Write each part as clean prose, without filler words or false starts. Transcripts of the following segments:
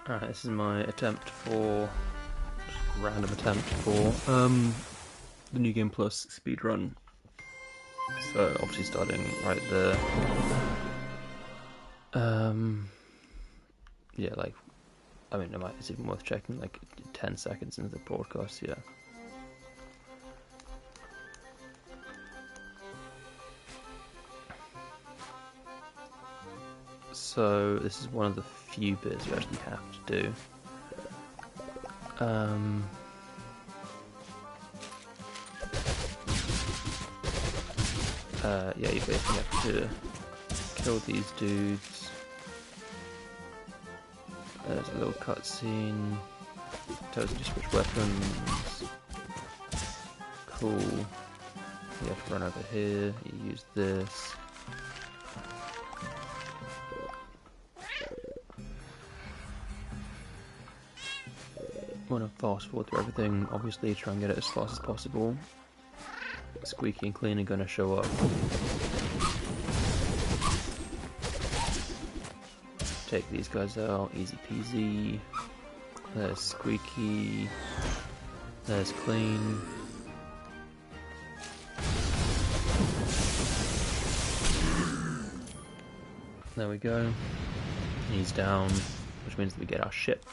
Alright, this is my attempt for random attempt for the New Game Plus speedrun. So obviously starting right there. Yeah, like I mean, it's even worth checking. Like 10 seconds into the broadcast, yeah. So this is one of the few bits you actually have to do. Yeah, you basically have to kill these dudes. There's a little cutscene. Tells you to switch weapons. Cool. You have to run over here. You use this. Want to fast forward through everything. Obviously, try and get it as fast as possible. Squeaky and Clean are going to show up. Take these guys out, easy peasy. There's Squeaky. There's Clean. There we go. He's down, which means that we get our ship.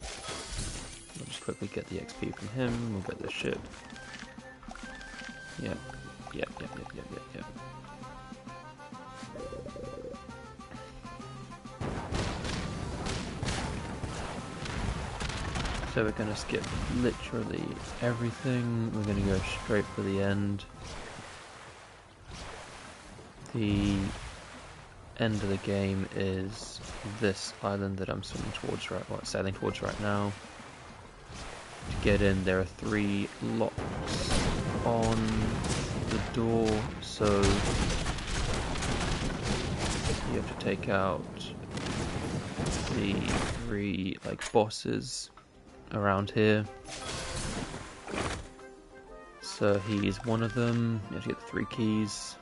We'll just quickly get the XP from him, we'll get the ship. Yep. So we're going to skip literally everything. We're going to go straight for the end. The end of the game is this island that I'm sailing towards right now. To get in, there are 3 locks on the door, so you have to take out the 3 bosses around here. So he's one of them. You have to get the 3 keys.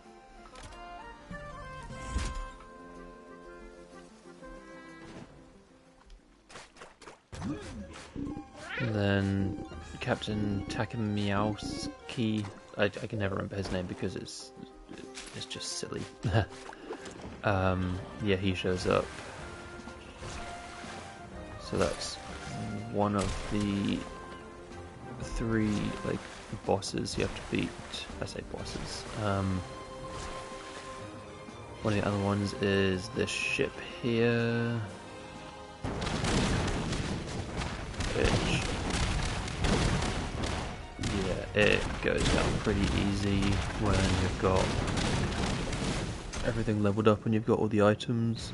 And then Captain Takemiowski. I can never remember his name because it's just silly. Yeah, he shows up. So that's one of the 3 bosses you have to beat. I say bosses. One of the other ones is this ship here, which, yeah, it goes down pretty easy when you've got everything leveled up and you've got all the items.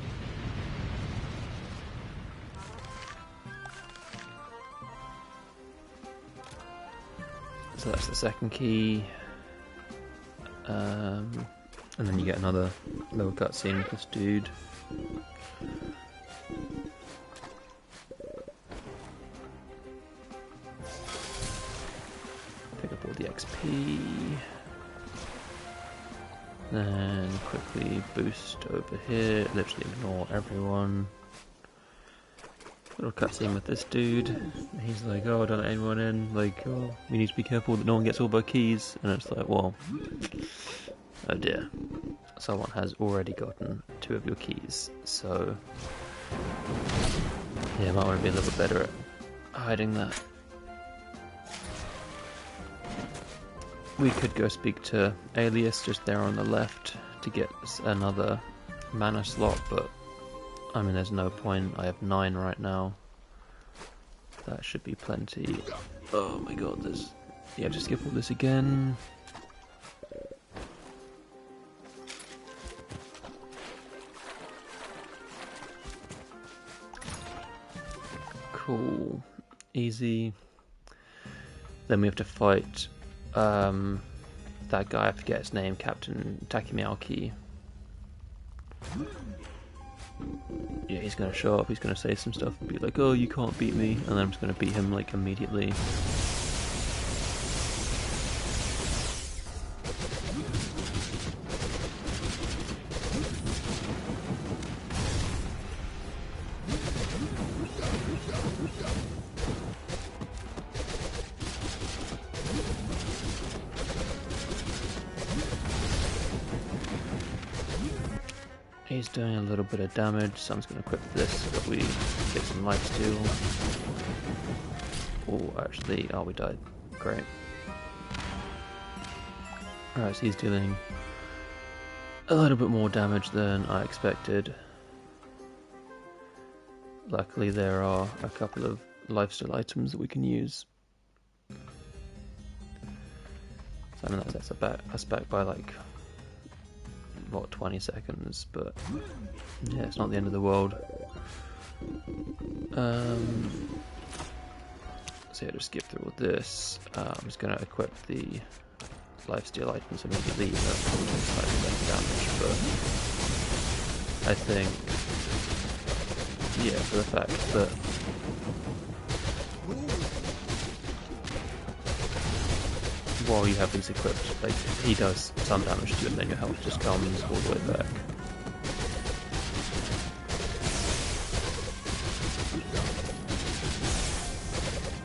So that's the second key. And then you get another little cutscene with this dude. Pick up all the XP. Then quickly boost over here. Literally ignore everyone. Little cutscene with this dude. He's like, oh, don't let anyone in. Like, oh, we need to be careful that no one gets all of our keys. And it's like, well, oh dear. Someone has already gotten 2 of your keys. So, yeah, might want to be a little bit better at hiding that. We could go speak to Alias just there on the left to get another mana slot, but I mean, there's no point. I have 9 right now. That should be plenty. Oh my god, there's... Yeah, just skip all this again. Cool. Easy. Then we have to fight that guy, I forget his name, Captain Takemiowski. Yeah, he's gonna show up, he's gonna say some stuff and be like, oh, you can't beat me, and then I'm just gonna beat him immediately. He's doing a little bit of damage, so I'm just going to equip this so that we get some lifesteal. Oh, actually, oh, we died. Great. Alright, so he's dealing a little bit more damage than I expected. Luckily, there are a couple of lifesteal items that we can use. So, I mean, that's back by like, what, 20 seconds, but yeah, it's not the end of the world. So yeah, just skip through all this. I'm just going to equip the lifesteal items immediately, even though it's probably slightly less damage, but I think, yeah, for the fact that while you have these equipped, like, he does some damage to you and then your health just comes all the way back.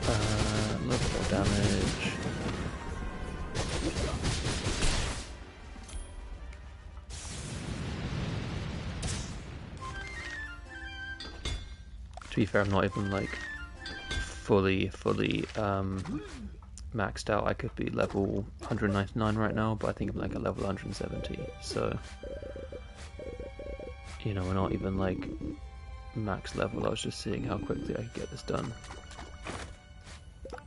A little more damage. To be fair, I'm not even like fully maxed out. I could be level 199 right now, but I think I'm like a level 170, so you know, we're not even like max level. I was just seeing how quickly I could get this done. But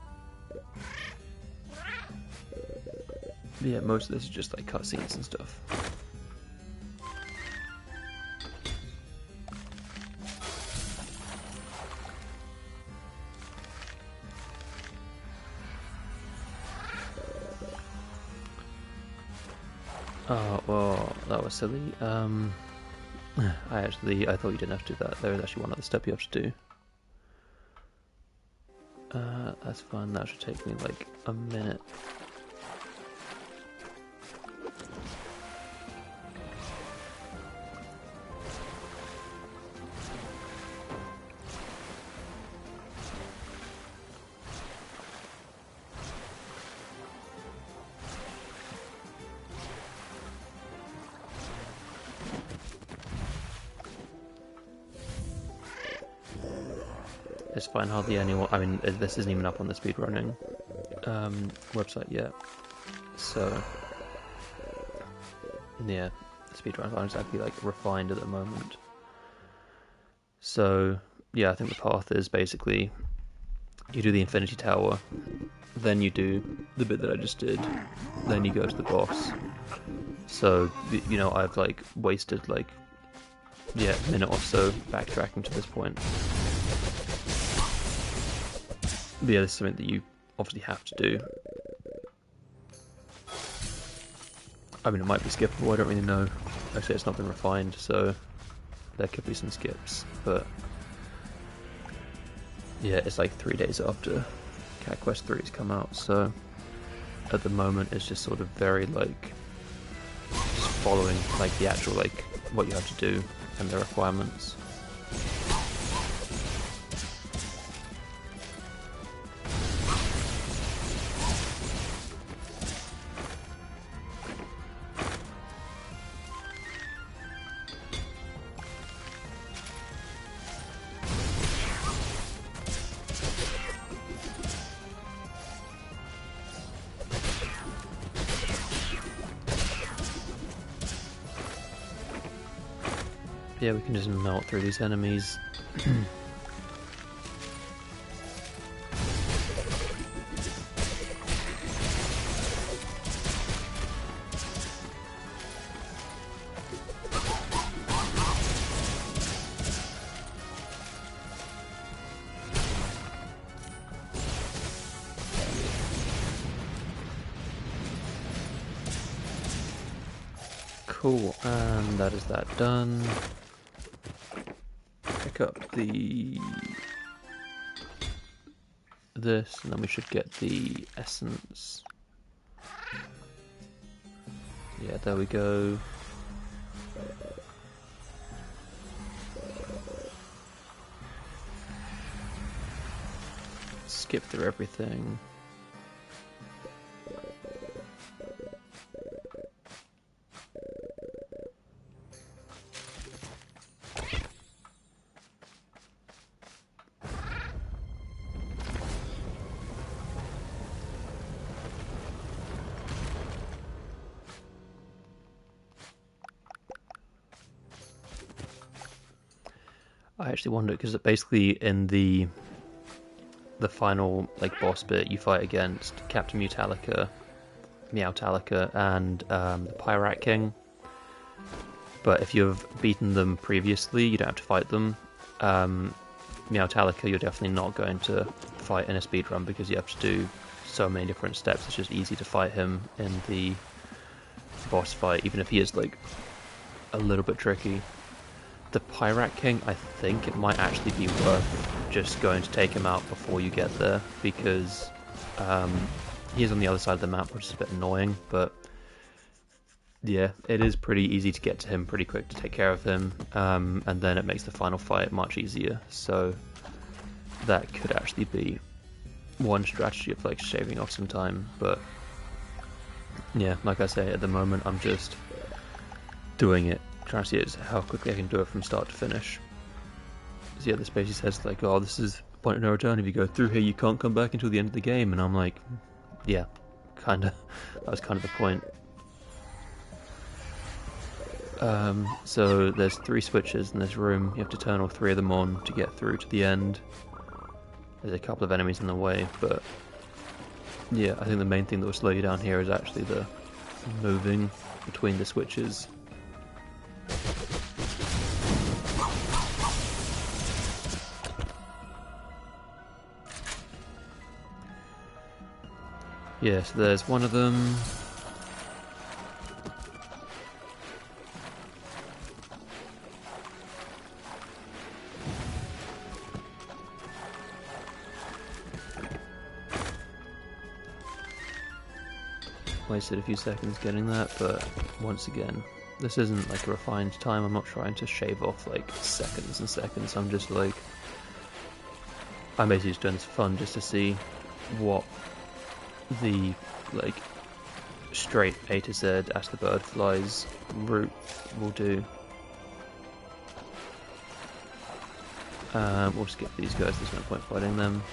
yeah, most of this is just like cutscenes and stuff. Oh, well, that was silly. I thought you didn't have to do that. There is actually one other step you have to do. That's fine, that should take me like a minute. It's fine, hardly anyone. I mean, this isn't even up on the speedrunning website yet, so yeah, speedruns aren't exactly like refined at the moment. So yeah, I think the path is basically you do the Infinity Tower, then you do the bit that I just did, then you go to the boss. So you know, I've like wasted like a minute or so backtracking to this point. But yeah, this is something that you obviously have to do. I mean, it might be skippable, I don't really know. Actually, it's not been refined, so there could be some skips, but yeah, it's like 3 days after Cat Quest 3 has come out, so at the moment it's just sort of very like just following like the actual like what you have to do and the requirements. Yeah, we can just melt through these enemies. Cool, and that is that done. Pick up this, and then we should get the essence. Yeah, there we go. Skip through everything. I actually wonder because basically in the final like boss bit, you fight against Captain Meowtalica, and the Pyrat King. But if you've beaten them previously, you don't have to fight them. Meowtalica, you're definitely not going to fight in a speedrun because you have to do so many different steps. It's just easy to fight him in the boss fight, even if he is like a little bit tricky. The Pyrat King, I think it might actually be worth just going to take him out before you get there, because he is on the other side of the map, which is a bit annoying, but yeah, it is pretty easy to get to him pretty quick to take care of him, and then it makes the final fight much easier, so that could actually be one strategy of like shaving off some time. But yeah, like I say, at the moment I'm just doing it, trying to see how quickly I can do it from start to finish. So yeah, this basically says like, oh, this is point of no return. If you go through here, you can't come back until the end of the game. And I'm like, yeah, kinda. That was kind of the point. So there's 3 switches in this room. You have to turn all 3 of them on to get through to the end. There's a couple of enemies in the way, but yeah, I think the main thing that will slow you down here is actually the moving between the switches. Yeah, so there's one of them. Wasted a few seconds getting that, but once again, this isn't like a refined time. I'm not trying to shave off like seconds and seconds. I'm just like, I'm basically just doing this for fun, just to see what the like straight A to Z Ask the Bird Flies route will do. We'll skip these guys, there's no point fighting them.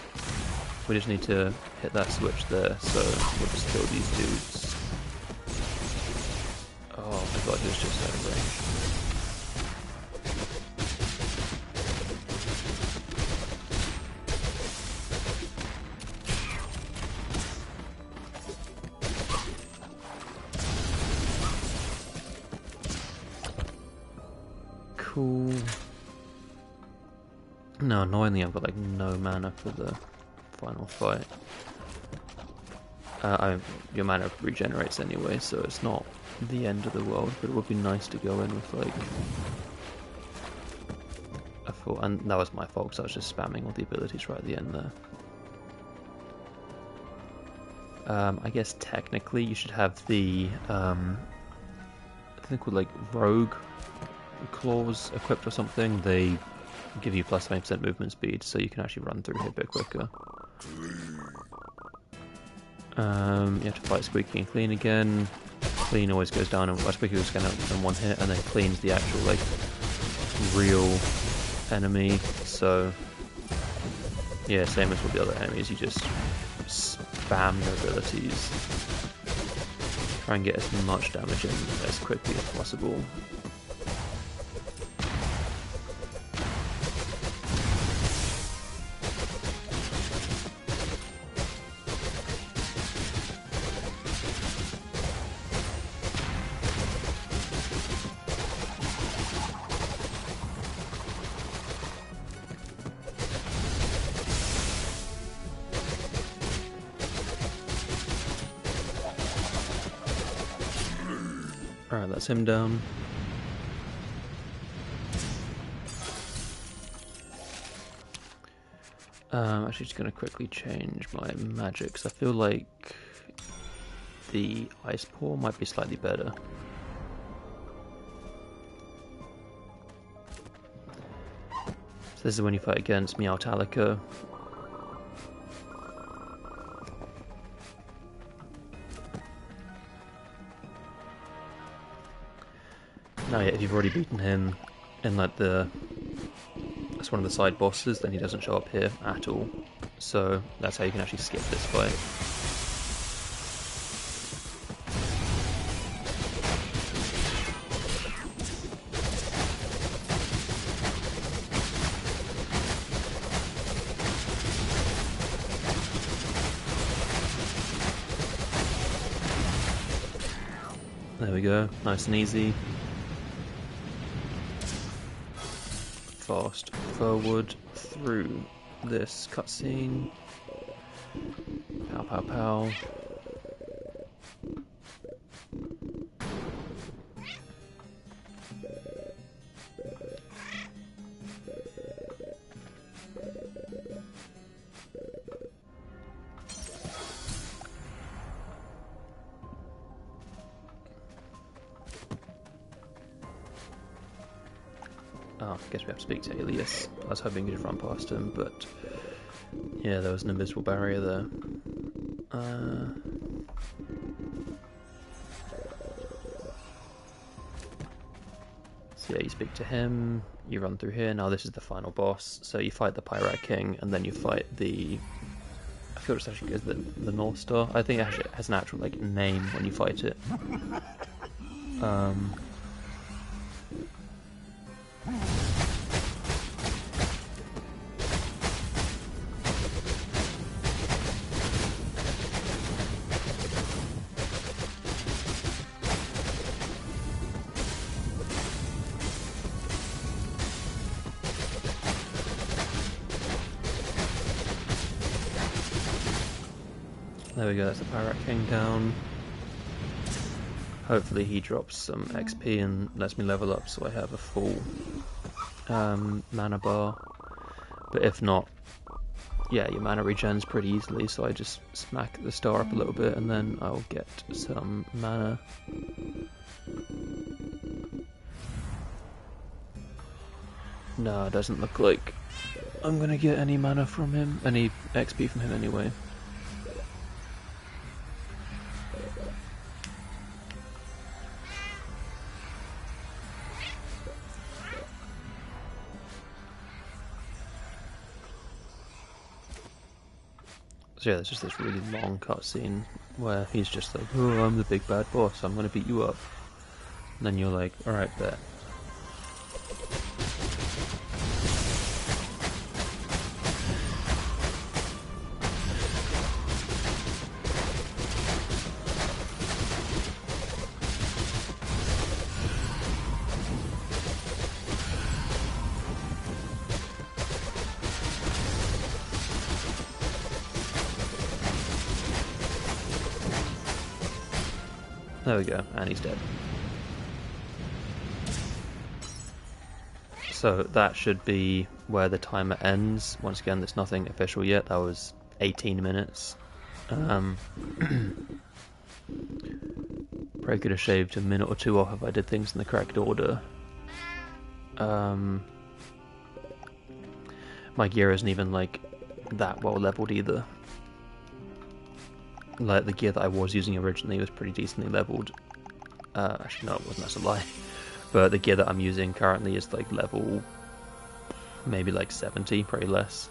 We just need to hit that switch there, so we'll just kill these dudes. Oh my god, he was just out of range. Cool. No, annoyingly I've got like no mana for the final fight. Your mana regenerates anyway, so it's not the end of the world, but it would be nice to go in with like a full, and that was my fault because I was just spamming all the abilities right at the end there. I guess technically you should have the I think called like Rogue Claws equipped or something. They give you plus 20% movement speed, so you can actually run through here a bit quicker. You have to fight Squeaky and Clean again. Clean always goes down, and Squeaky goes down in one hit, and then Clean's the actual like real enemy. So yeah, same as with the other enemies, you just spam their abilities. Try and get as much damage in as quickly as possible. Alright, that's him down. Actually just going to quickly change my magic, because I feel like the Ice Paw might be slightly better. So this is when you fight against Meowtalica. Now, yeah, if you've already beaten him in like that's one of the side bosses, then he doesn't show up here at all. So that's how you can actually skip this fight. There we go, nice and easy. Fast forward through this cutscene. Pow pow pow. Oh, I guess we have to speak to Alias. I was hoping we could run past him, but yeah, there was an invisible barrier there. So yeah, you speak to him, you run through here. Now this is the final boss. So you fight the Pyrat King, and then you fight the... I feel it's actually is the North Star. I think it actually has an actual like name when you fight it. There we go, that's the Pyrat King down. Hopefully he drops some XP and lets me level up so I have a full mana bar. But if not, yeah, your mana regens pretty easily, so I just smack the star up a little bit and then I'll get some mana. No, it doesn't look like I'm gonna get any mana from him, any XP from him anyway. So yeah, there's just this really long cutscene where he's just like, oh, I'm the big bad boss, I'm gonna beat you up. And then you're like, alright, bet. There we go, and he's dead. So that should be where the timer ends. Once again, there's nothing official yet. That was 18 minutes. Probably could have shaved a minute or two off if I did things in the correct order. My gear isn't even like that well leveled either. Like the gear that I was using originally was pretty decently leveled. Actually no, it wasn't, that's a lie. But the gear that I'm using currently is like level maybe like 70, probably less.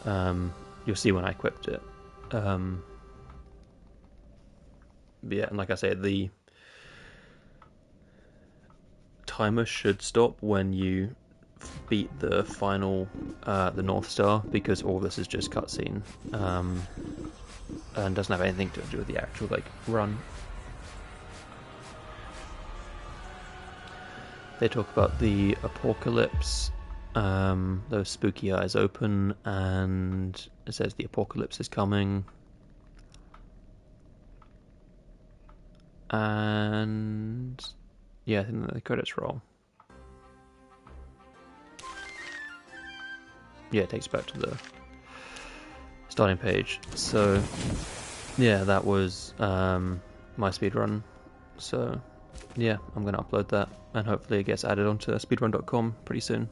You'll see when I equipped it. But yeah, and like I said, the timer should stop when you beat the final, the North Star, because all this is just cutscene. And doesn't have anything to do with the actual like run. They talk about the apocalypse, those spooky eyes open, and it says the apocalypse is coming. And yeah, I think the credits roll. Yeah, it takes you back to the starting page. So yeah, that was my speedrun. So yeah, I'm going to upload that and hopefully it gets added onto speedrun.com pretty soon.